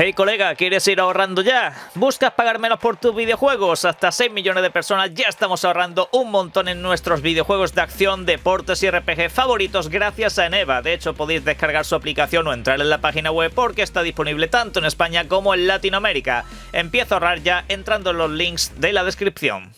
Hey colega, ¿quieres ir ahorrando ya? ¿Buscas pagar menos por tus videojuegos? Hasta 6 millones de personas ya estamos ahorrando un montón en nuestros videojuegos de acción, deportes y RPG favoritos gracias a Eneva. De hecho, podéis descargar su aplicación o entrar en la página web porque está disponible tanto en España como en Latinoamérica. Empieza a ahorrar ya entrando en los links de la descripción.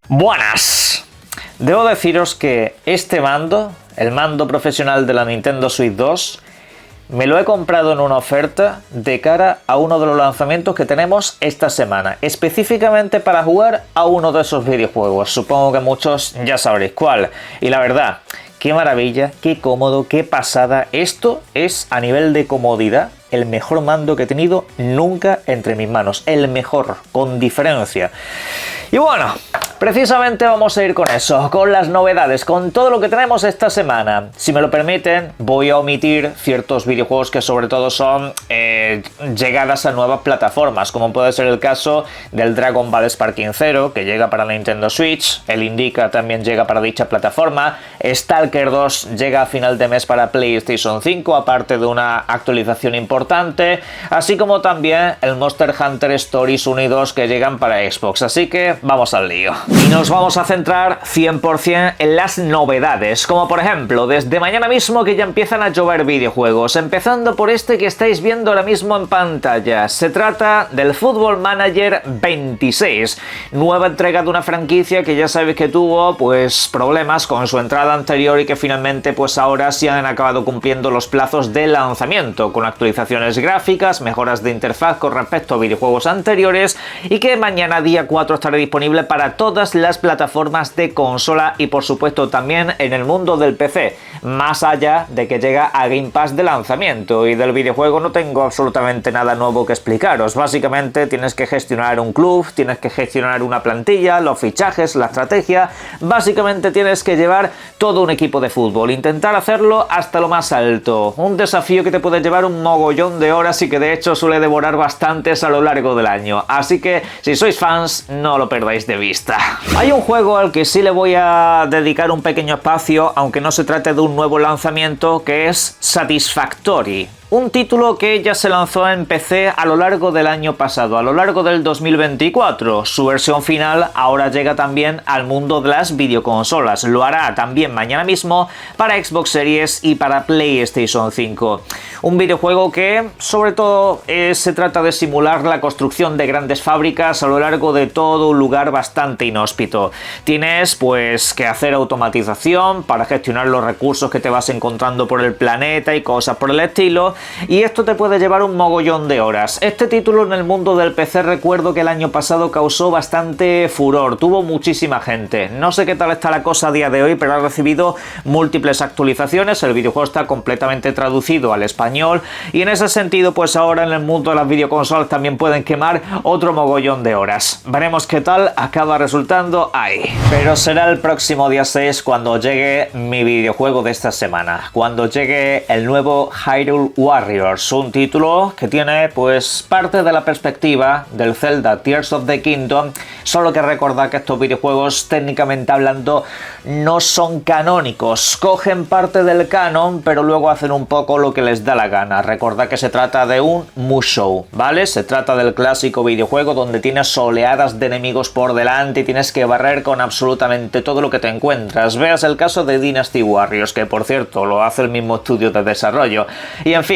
Buenas. Debo deciros que este mando, el mando profesional de la Nintendo Switch 2, me lo he comprado en una oferta de cara a uno de los lanzamientos que tenemos esta semana, específicamente para jugar a uno de esos videojuegos. Supongo que muchos ya sabréis cuál. Y la verdad, qué maravilla, qué cómodo, qué pasada. Esto es, a nivel de comodidad, el mejor mando que he tenido nunca entre mis manos. El mejor, con diferencia. Y bueno, precisamente vamos a ir con eso, con las novedades, con todo lo que tenemos esta semana. Si me lo permiten, voy a omitir ciertos videojuegos que sobre todo son llegadas a nuevas plataformas, como puede ser el caso del Dragon Ball Sparking Zero, que llega para la Nintendo Switch, el Indica también llega para dicha plataforma, Stalker 2 llega a final de mes para PlayStation 5, aparte de una actualización importante, así como también el Monster Hunter Stories 1 y 2 que llegan para Xbox, así que vamos al lío. Y nos vamos a centrar 100% en las novedades, como por ejemplo, desde mañana mismo que ya empiezan a llover videojuegos, empezando por este que estáis viendo ahora mismo en pantalla. Se trata del Football Manager 26, nueva entrega de una franquicia que ya sabéis que tuvo pues problemas con su entrada anterior y que finalmente pues ahora sí han acabado cumpliendo los plazos de lanzamiento, con actualizaciones gráficas, mejoras de interfaz con respecto a videojuegos anteriores, y que mañana día 4 estará disponible para todas las plataformas de consola y por supuesto también en el mundo del PC, más allá de que llega a Game Pass de lanzamiento. Y del videojuego no tengo absolutamente nada nuevo que explicaros. Básicamente tienes que gestionar un club, tienes que gestionar una plantilla, los fichajes, la estrategia, básicamente tienes que llevar todo un equipo de fútbol, intentar hacerlo hasta lo más alto, un desafío que te puede llevar un mogollón de horas y que de hecho suele devorar bastantes a lo largo del año, así que si sois fans no lo perdáis de vista. Hay un juego al que sí le voy a dedicar un pequeño espacio, aunque no se trate de un nuevo lanzamiento, que es Satisfactory. Un título que ya se lanzó en PC a lo largo del año pasado, a lo largo del 2024. Su versión final ahora llega también al mundo de las videoconsolas. Lo hará también mañana mismo para Xbox Series y para PlayStation 5. Un videojuego que sobre todo se trata de simular la construcción de grandes fábricas a lo largo de todo un lugar bastante inhóspito. Tienes pues que hacer automatización para gestionar los recursos que te vas encontrando por el planeta y cosas por el estilo. Y esto te puede llevar un mogollón de horas. Este título en el mundo del PC recuerdo que el año pasado causó bastante furor, tuvo muchísima gente. No sé qué tal está la cosa a día de hoy, pero ha recibido múltiples actualizaciones, el videojuego está completamente traducido al español y en ese sentido pues ahora en el mundo de las videoconsolas también pueden quemar otro mogollón de horas. Veremos qué tal acaba resultando ahí. Pero será el próximo día 6 cuando llegue mi videojuego de esta semana, cuando llegue el nuevo Hyrule Warriors, un título que tiene pues parte de la perspectiva del Zelda Tears of the Kingdom, solo que recordad que estos videojuegos técnicamente hablando no son canónicos, cogen parte del canon pero luego hacen un poco lo que les da la gana. Recordad que se trata de un Musou, ¿vale? Se trata del clásico videojuego donde tienes oleadas de enemigos por delante y tienes que barrer con absolutamente todo lo que te encuentras. Veas el caso de Dynasty Warriors, que por cierto lo hace el mismo estudio de desarrollo. Y en fin,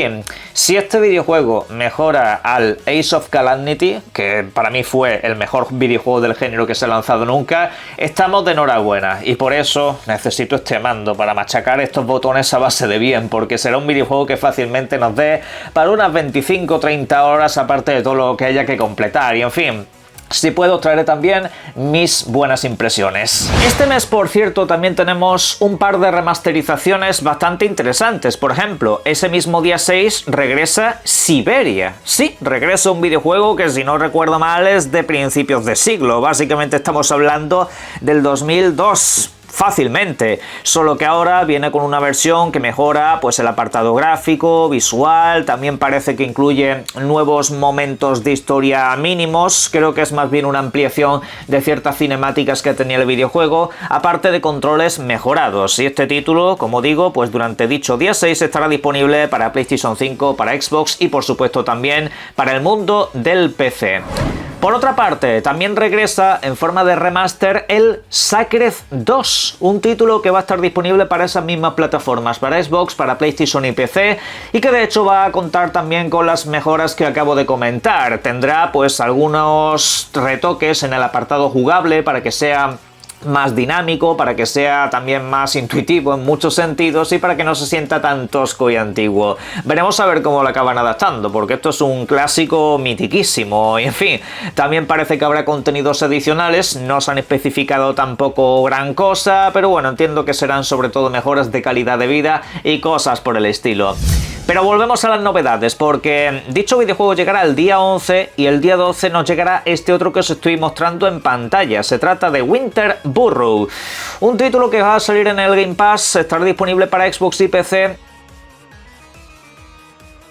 si este videojuego mejora al Ace of Calamity, que para mí fue el mejor videojuego del género que se ha lanzado nunca, estamos de enhorabuena y por eso necesito este mando para machacar estos botones a base de bien, porque será un videojuego que fácilmente nos dé para unas 25 o 30 horas aparte de todo lo que haya que completar y en fin. Si puedo, traeré también mis buenas impresiones. Este mes, por cierto, también tenemos un par de remasterizaciones bastante interesantes. Por ejemplo, ese mismo día 6 regresa Siberia. Sí, regresa un videojuego que, si no recuerdo mal, es de principios de siglo. Básicamente estamos hablando del 2002. fácilmente, solo que ahora viene con una versión que mejora pues el apartado gráfico, visual, también parece que incluye nuevos momentos de historia mínimos, creo que es más bien una ampliación de ciertas cinemáticas que tenía el videojuego, aparte de controles mejorados. Y este título, como digo, pues durante dicho día 6 estará disponible para PlayStation 5, para Xbox y por supuesto también para el mundo del PC. Por otra parte, también regresa en forma de remaster el Sacred 2, un título que va a estar disponible para esas mismas plataformas, para Xbox, para PlayStation y PC, y que de hecho va a contar también con las mejoras que acabo de comentar. Tendrá pues algunos retoques en el apartado jugable para que sea más dinámico, para que sea también más intuitivo en muchos sentidos y para que no se sienta tan tosco y antiguo. Veremos a ver cómo lo acaban adaptando, porque esto es un clásico mitiquísimo y en fin, también parece que habrá contenidos adicionales, no se han especificado tampoco gran cosa, pero bueno, entiendo que serán sobre todo mejoras de calidad de vida y cosas por el estilo. Pero volvemos a las novedades, porque dicho videojuego llegará el día 11 y el día 12 nos llegará este otro que os estoy mostrando en pantalla. Se trata de Winter Burrow, un título que va a salir en el Game Pass, estará disponible para Xbox y PC.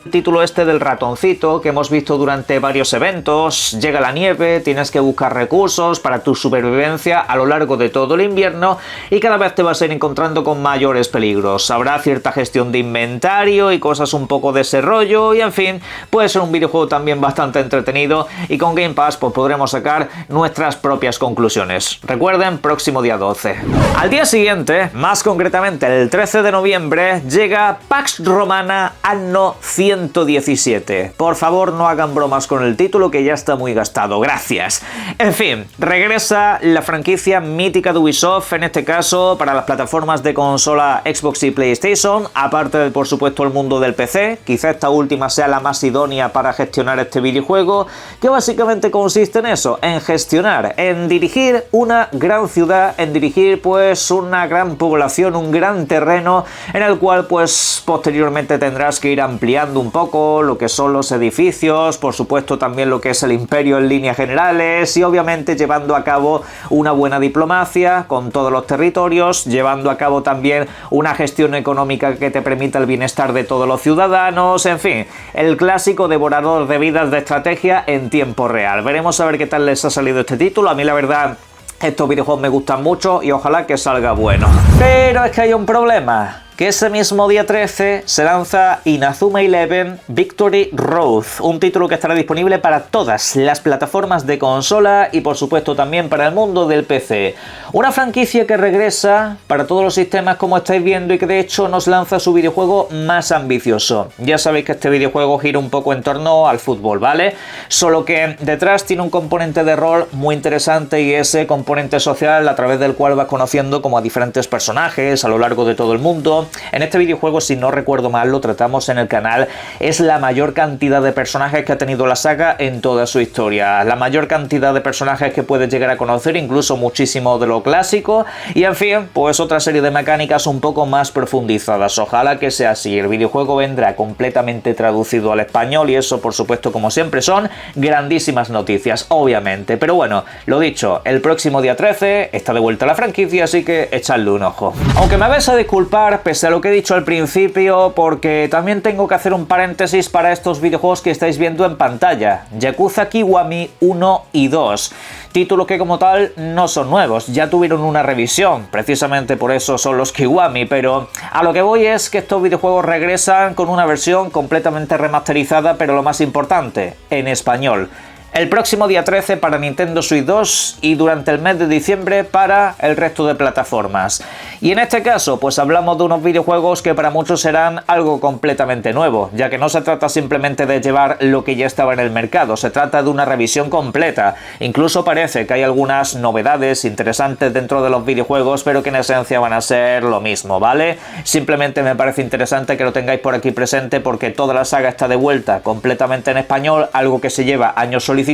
El título este del ratoncito que hemos visto durante varios eventos, llega la nieve, tienes que buscar recursos para tu supervivencia a lo largo de todo el invierno y cada vez te vas a ir encontrando con mayores peligros. Habrá cierta gestión de inventario y cosas un poco de ese rollo y en fin, puede ser un videojuego también bastante entretenido y con Game Pass pues podremos sacar nuestras propias conclusiones. Recuerden, próximo día 12. Al día siguiente, más concretamente el 13 de noviembre, llega Pax Romana Anno 117. Por favor, no hagan bromas con el título que ya está muy gastado. Gracias. En fin, regresa la franquicia mítica de Ubisoft, en este caso para las plataformas de consola Xbox y PlayStation, aparte de, por supuesto, el mundo del PC. Quizá esta última sea la más idónea para gestionar este videojuego, que básicamente consiste en eso, en gestionar, en dirigir una gran ciudad, en dirigir pues una gran población, un gran terreno, en el cual pues posteriormente tendrás que ir ampliando un poco lo que son los edificios, por supuesto también lo que es el imperio en líneas generales y obviamente llevando a cabo una buena diplomacia con todos los territorios, llevando a cabo también una gestión económica que te permita el bienestar de todos los ciudadanos, en fin, el clásico devorador de vidas de estrategia en tiempo real. Veremos a ver qué tal les ha salido este título. A mí la verdad estos videojuegos me gustan mucho y ojalá que salga bueno. Pero es que hay un problema, que ese mismo día 13 se lanza Inazuma Eleven Victory Road, un título que estará disponible para todas las plataformas de consola y por supuesto también para el mundo del PC. Una franquicia que regresa para todos los sistemas como estáis viendo y que de hecho nos lanza su videojuego más ambicioso. Ya sabéis que este videojuego gira un poco en torno al fútbol, ¿vale? Solo que detrás tiene un componente de rol muy interesante y ese componente social a través del cual vas conociendo como a diferentes personajes a lo largo de todo el mundo. En este videojuego, si no recuerdo mal, lo tratamos en el canal, es la mayor cantidad de personajes que ha tenido la saga en toda su historia, la mayor cantidad de personajes que puedes llegar a conocer, incluso muchísimo de lo clásico, y en fin, pues otra serie de mecánicas un poco más profundizadas. Ojalá que sea así. El videojuego vendrá completamente traducido al español y eso, por supuesto, como siempre, son grandísimas noticias, obviamente. Pero bueno, lo dicho, el próximo día 13 está de vuelta la franquicia, así que echadle un ojo. Aunque me vais a disculpar, pese a lo que he dicho al principio, porque también tengo que hacer un paréntesis para estos videojuegos que estáis viendo en pantalla, Yakuza Kiwami 1 y 2, títulos que como tal no son nuevos, ya tuvieron una revisión, precisamente por eso son los Kiwami, pero a lo que voy es que estos videojuegos regresan con una versión completamente remasterizada, pero lo más importante, en español. El próximo día 13 para Nintendo Switch 2 y durante el mes de diciembre para el resto de plataformas. Y en este caso, pues hablamos de unos videojuegos que para muchos serán algo completamente nuevo, ya que no se trata simplemente de llevar lo que ya estaba en el mercado, se trata de una revisión completa. Incluso parece que hay algunas novedades interesantes dentro de los videojuegos, pero que en esencia van a ser lo mismo, ¿vale? Simplemente me parece interesante que lo tengáis por aquí presente porque toda la saga está de vuelta completamente en español, algo que se lleva años solicitando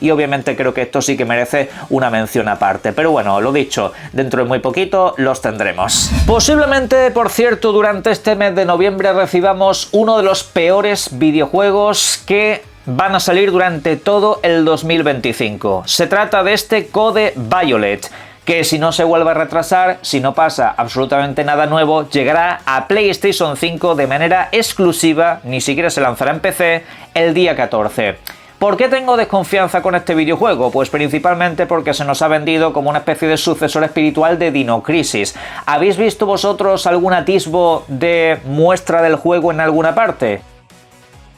y obviamente creo que esto sí que merece una mención aparte. Pero bueno, lo dicho, dentro de muy poquito los tendremos. Posiblemente, por cierto, durante este mes de noviembre recibamos uno de los peores videojuegos que van a salir durante todo el 2025. Se trata de este Code Violet. que si no se vuelve a retrasar, si no pasa absolutamente nada nuevo, llegará a PlayStation 5 de manera exclusiva, ni siquiera se lanzará en PC, el día 14. ¿Por qué tengo desconfianza con este videojuego? Pues principalmente porque se nos ha vendido como una especie de sucesor espiritual de Dino Crisis. ¿Habéis visto vosotros algún atisbo de muestra del juego en alguna parte?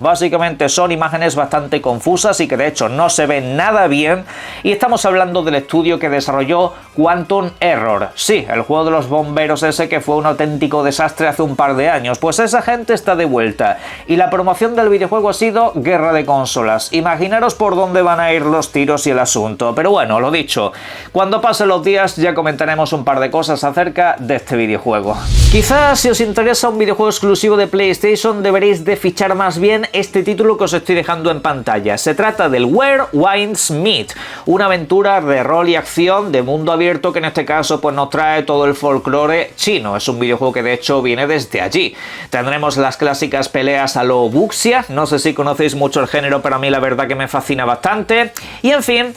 Básicamente son imágenes bastante confusas y que de hecho no se ven nada bien, y estamos hablando del estudio que desarrolló Quantum Error. Sí, el juego de los bomberos ese que fue un auténtico desastre hace un par de años. Pues esa gente está de vuelta y la promoción del videojuego ha sido guerra de consolas. Imaginaros por dónde van a ir los tiros y el asunto. Pero bueno, lo dicho, cuando pasen los días ya comentaremos un par de cosas acerca de este videojuego. Quizás si os interesa un videojuego exclusivo de PlayStation deberéis de fichar más bien este título que os estoy dejando en pantalla. Se trata del Where Winds Meet, una aventura de rol y acción de mundo abierto que en este caso pues nos trae todo el folclore chino. Es un videojuego que de hecho viene desde allí. Tendremos las clásicas peleas a lo Wuxia, no sé si conocéis mucho el género, pero a mí la verdad que me fascina bastante. Y en fin,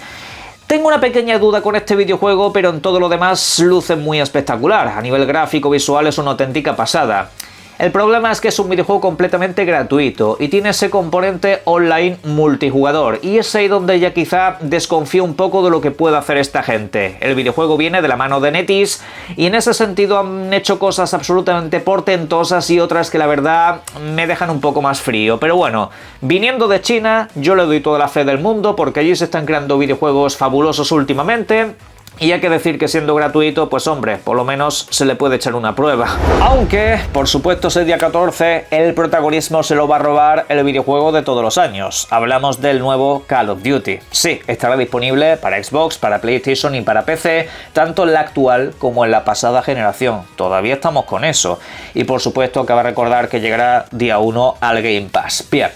tengo una pequeña duda con este videojuego, pero en todo lo demás luce muy espectacular. A nivel gráfico visual es una auténtica pasada. El problema es que es un videojuego completamente gratuito y tiene ese componente online multijugador, y es ahí donde ya quizá desconfío un poco de lo que puede hacer esta gente. El videojuego viene de la mano de NetEase y en ese sentido han hecho cosas absolutamente portentosas y otras que la verdad me dejan un poco más frío. Pero bueno, viniendo de China yo le doy toda la fe del mundo porque allí se están creando videojuegos fabulosos últimamente. Y hay que decir que siendo gratuito, pues hombre, por lo menos se le puede echar una prueba. Aunque, por supuesto, ese día 14 el protagonismo se lo va a robar el videojuego de todos los años. Hablamos del nuevo Call of Duty. Sí, estará disponible para Xbox, para PlayStation y para PC, tanto en la actual como en la pasada generación. Todavía estamos con eso. Y por supuesto, cabe recordar que llegará día 1 al Game Pass. Bien,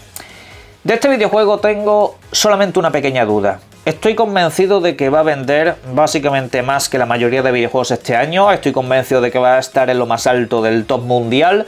de este videojuego tengo solamente una pequeña duda. Estoy convencido de que va a vender básicamente más que la mayoría de videojuegos este año. Estoy convencido de que va a estar en lo más alto del top mundial.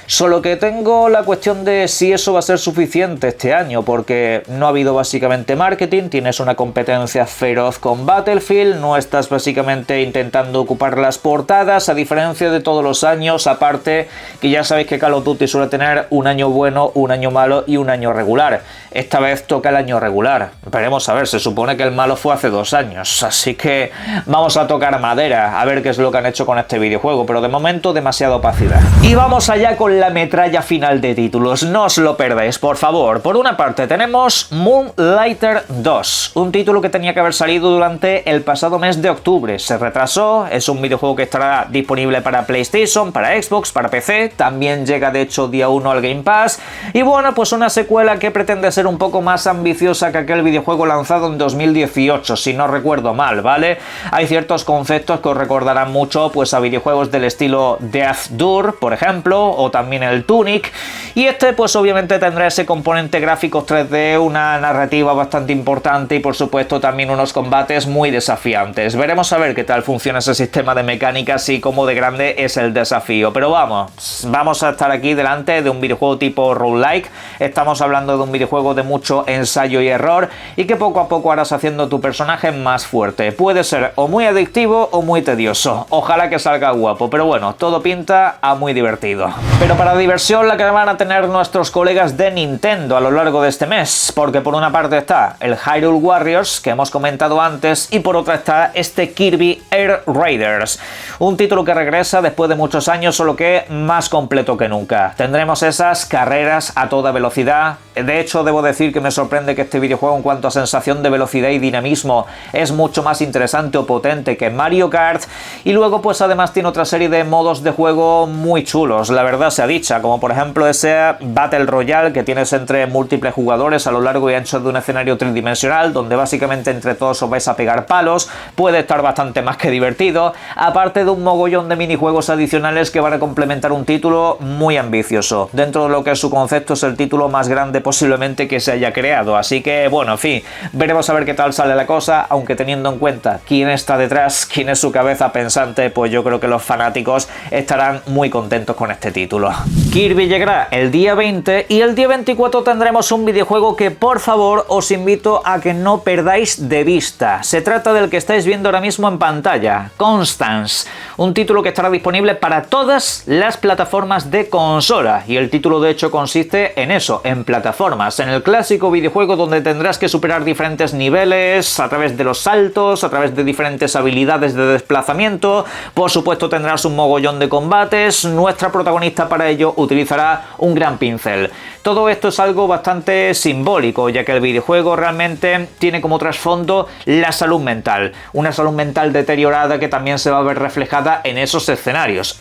Solo que tengo la cuestión de si eso va a ser suficiente este año, porque no ha habido básicamente marketing, tienes una competencia feroz con Battlefield, no estás básicamente intentando ocupar las portadas, a diferencia de todos los años, aparte que ya sabéis que Call of Duty suele tener un año bueno, un año malo y un año regular. Esta vez toca el año regular. Veremos a ver, se supone que el malo fue hace 2 años, así que vamos a tocar madera, a ver qué es lo que han hecho con este videojuego, pero de momento demasiada opacidad. Y vamos allá con la metralla final de títulos, no os lo perdáis, por favor. Por una parte tenemos Moonlighter 2, un título que tenía que haber salido durante el pasado mes de octubre, se retrasó, es un videojuego que estará disponible para PlayStation, para Xbox, para PC, también llega de hecho día 1 al Game Pass, y bueno, pues una secuela que pretende ser un poco más ambiciosa que aquel videojuego lanzado en 2018, si no recuerdo mal, ¿vale? Hay ciertos conceptos que os recordarán mucho pues a videojuegos del estilo Death Door, por ejemplo, o también el Tunic, y este pues obviamente tendrá ese componente gráficos 3D, una narrativa bastante importante y por supuesto también unos combates muy desafiantes. Veremos a ver qué tal funciona ese sistema de mecánicas y cómo de grande es el desafío, pero vamos a estar aquí delante de un videojuego tipo roguelike. Estamos hablando de un videojuego de mucho ensayo y error y que poco a poco harás haciendo tu personaje más fuerte. Puede ser o muy adictivo o muy tedioso, ojalá que salga guapo, pero bueno, todo pinta a muy divertido. Pero para diversión la que van a tener nuestros colegas de Nintendo a lo largo de este mes, porque por una parte está el Hyrule Warriors, que hemos comentado antes, y por otra está este Kirby Air Raiders, un título que regresa después de muchos años, solo que más completo que nunca. Tendremos esas carreras a toda velocidad. De hecho, debo decir que me sorprende que este videojuego en cuanto a sensación de velocidad y dinamismo es mucho más interesante o potente que Mario Kart, y luego pues además tiene otra serie de modos de juego muy chulos, la verdad sea dicha, como por ejemplo ese Battle Royale que tienes entre múltiples jugadores a lo largo y ancho de un escenario tridimensional, donde básicamente entre todos os vais a pegar palos. Puede estar bastante más que divertido, aparte de un mogollón de minijuegos adicionales que van a complementar un título muy ambicioso. Dentro de lo que es su concepto, es el título más grande posiblemente que se haya creado, así que bueno, en fin, veremos a ver qué tal sale la cosa, aunque teniendo en cuenta quién está detrás, quién es su cabeza pensante, pues yo creo que los fanáticos estarán muy contentos con este título. Kirby llegará el día 20 y el día 24 tendremos un videojuego que por favor os invito a que no perdáis de vista. Se trata del que estáis viendo ahora mismo en pantalla, Constance, un título que estará disponible para todas las plataformas de consola, y el título de hecho consiste en eso, en plataformas, en el clásico videojuego donde tendrás que superar diferentes niveles a través de los saltos, a través de diferentes habilidades de desplazamiento. Por supuesto tendrás un mogollón de combates. Nuestra protagonista para ello utilizará un gran pincel. Todo esto es algo bastante simbólico, ya que el videojuego realmente tiene como trasfondo la salud mental, una salud mental deteriorada que también se va a ver reflejada en esos escenarios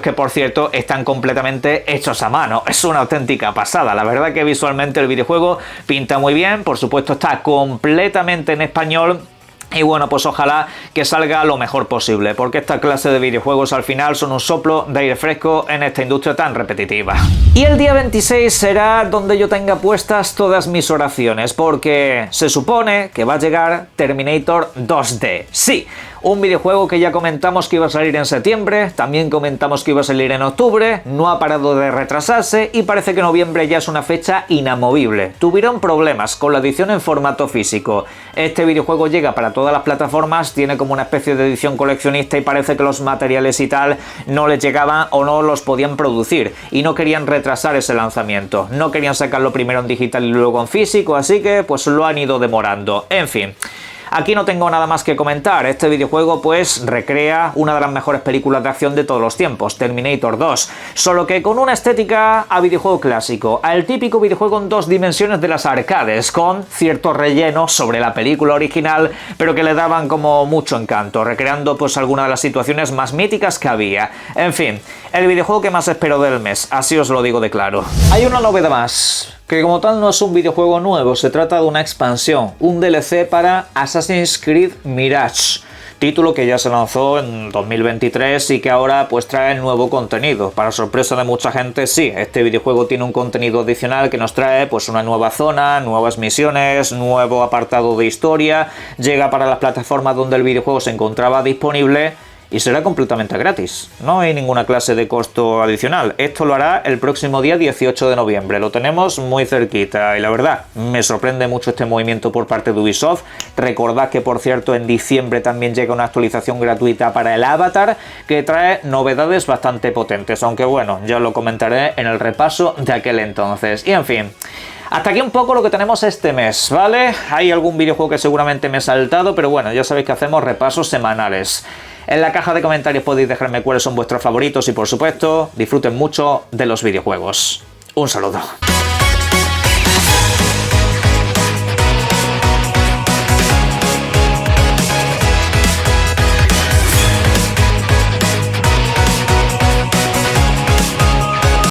que por cierto están completamente hechos a mano. Es una auténtica pasada, la verdad que visualmente el videojuego pinta muy bien, por supuesto está completamente en español. Y bueno, pues ojalá que salga lo mejor posible, porque esta clase de videojuegos al final son un soplo de aire fresco en esta industria tan repetitiva. Y el día 26 será donde yo tenga puestas todas mis oraciones, porque se supone que va a llegar Terminator 2D. Sí, un videojuego que ya comentamos que iba a salir en septiembre, también comentamos que iba a salir en octubre, no ha parado de retrasarse y parece que noviembre ya es una fecha inamovible. Tuvieron problemas con la edición en formato físico. Este videojuego llega para todas las plataformas, tiene como una especie de edición coleccionista y parece que los materiales y tal no les llegaban o no los podían producir y no querían retrasar ese lanzamiento. No querían sacarlo primero en digital y luego en físico, así que pues lo han ido demorando. En fin. Aquí no tengo nada más que comentar. Este videojuego pues recrea una de las mejores películas de acción de todos los tiempos, Terminator 2, solo que con una estética a videojuego clásico, al típico videojuego en dos dimensiones de las arcades, con cierto relleno sobre la película original, pero que le daban como mucho encanto, recreando pues algunas de las situaciones más míticas que había. En fin, el videojuego que más espero del mes, así os lo digo de claro. Hay una novedad más, que como tal no es un videojuego nuevo, se trata de una expansión, un DLC para Assassin's Creed Mirage, título que ya se lanzó en 2023 y que ahora pues trae nuevo contenido. Para sorpresa de mucha gente, sí, este videojuego tiene un contenido adicional que nos trae pues una nueva zona, nuevas misiones, nuevo apartado de historia, llega para las plataformas donde el videojuego se encontraba disponible y será completamente gratis. No hay ninguna clase de costo adicional. Esto lo hará el próximo día 18 de noviembre. Lo tenemos muy cerquita y la verdad, me sorprende mucho este movimiento por parte de Ubisoft. Recordad que, por cierto, en diciembre también llega una actualización gratuita para el Avatar que trae novedades bastante potentes, aunque bueno, ya lo comentaré en el repaso de aquel entonces. Y en fin, hasta aquí un poco lo que tenemos este mes, ¿vale? Hay algún videojuego que seguramente me he saltado, pero bueno, ya sabéis que hacemos repasos semanales. En la caja de comentarios podéis dejarme cuáles son vuestros favoritos y por supuesto, disfruten mucho de los videojuegos. Un saludo.